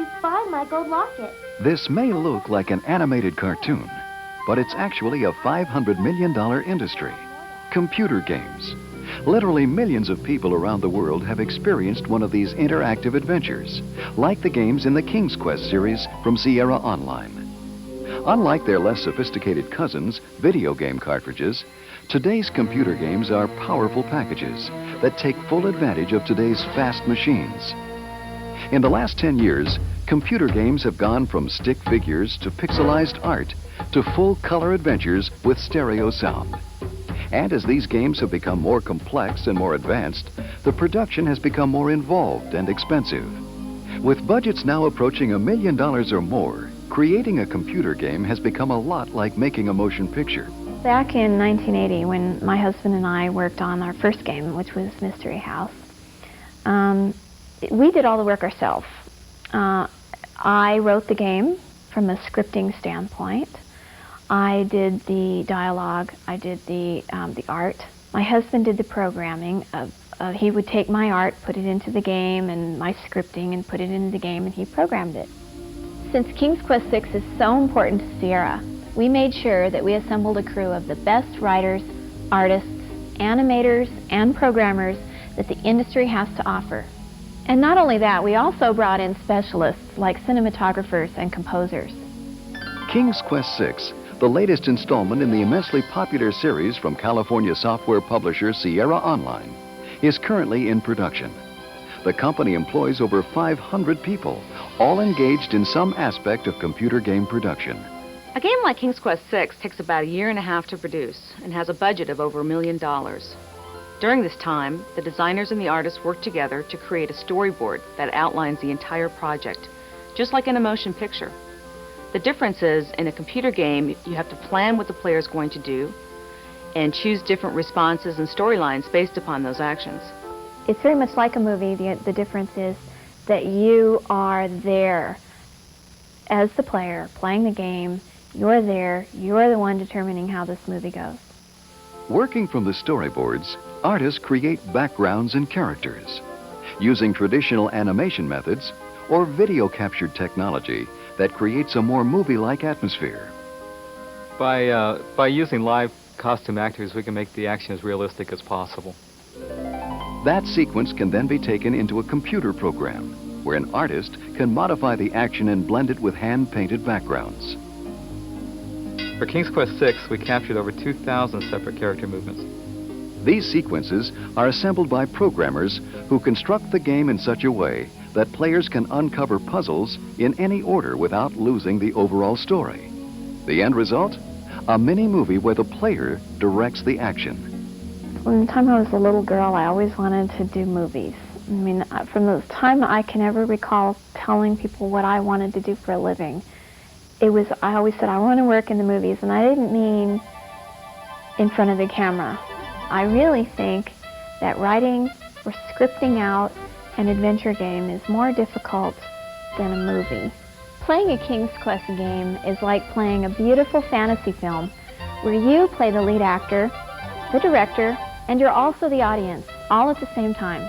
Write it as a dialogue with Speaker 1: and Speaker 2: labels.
Speaker 1: to find my gold locket.
Speaker 2: This may look like an animated cartoon, but it's actually a $500 million industry. Computer games. Literally millions of people around the world have experienced one of these interactive adventures, like the games in the King's Quest series from Sierra Online. Unlike their less sophisticated cousins, video game cartridges, today's computer games are powerful packages that take full advantage of today's fast machines. In the last 10 years, computer games have gone from stick figures to pixelized art to full-color adventures with stereo sound. And as these games have become more complex and more advanced, the production has become more involved and expensive. With budgets now approaching $1 million or more, creating a computer game has become a lot like making a motion picture.
Speaker 3: Back in 1980, when my husband and I worked on our first game, which was Mystery House, we did all the work ourselves. I wrote the game from a scripting standpoint. I did the dialogue. I did the art. My husband did the programming. He would take my art, put it into the game, and my scripting, and put it into the game, and he programmed it. Since King's Quest VI is so important to Sierra, we made sure that we assembled a crew of the best writers, artists, animators, and programmers that the industry has to offer. And not only that, we also brought in specialists like cinematographers and composers.
Speaker 2: King's Quest VI, the latest installment in the immensely popular series from California software publisher Sierra Online, is currently in production. The company employs over 500 people, all engaged in some aspect of computer game production.
Speaker 4: A game like King's Quest VI takes about 1.5 years to produce and has a budget of over $1 million. During this time, the designers and the artists work together to create a storyboard that outlines the entire project, just like in a motion picture. The difference is, in a computer game, you have to plan what the player is going to do and choose different responses and storylines based upon those actions.
Speaker 3: It's very much like a movie. The difference is that you are there as the player, playing the game. You're there. You're the one determining how this movie goes.
Speaker 2: Working from the storyboards, artists create backgrounds and characters, using traditional animation methods or video-captured technology that creates a more movie-like atmosphere.
Speaker 5: By using live costume actors, we can make the action as realistic as possible.
Speaker 2: That sequence can then be taken into a computer program, where an artist can modify the action and blend it with hand-painted backgrounds.
Speaker 5: For King's Quest VI, we captured over 2,000 separate character movements.
Speaker 2: These sequences are assembled by programmers who construct the game in such a way that players can uncover puzzles in any order without losing the overall story. The end result? A mini-movie where the player directs the action.
Speaker 3: From the time I was a little girl, I always wanted to do movies. I mean, from the time I can ever recall telling people what I wanted to do for a living, I always said, I want to work in the movies, and I didn't mean in front of the camera. I really think that writing or scripting out an adventure game is more difficult than a movie. Playing a King's Quest game is like playing a beautiful fantasy film where you play the lead actor, the director, and you're also the audience, all at the same time.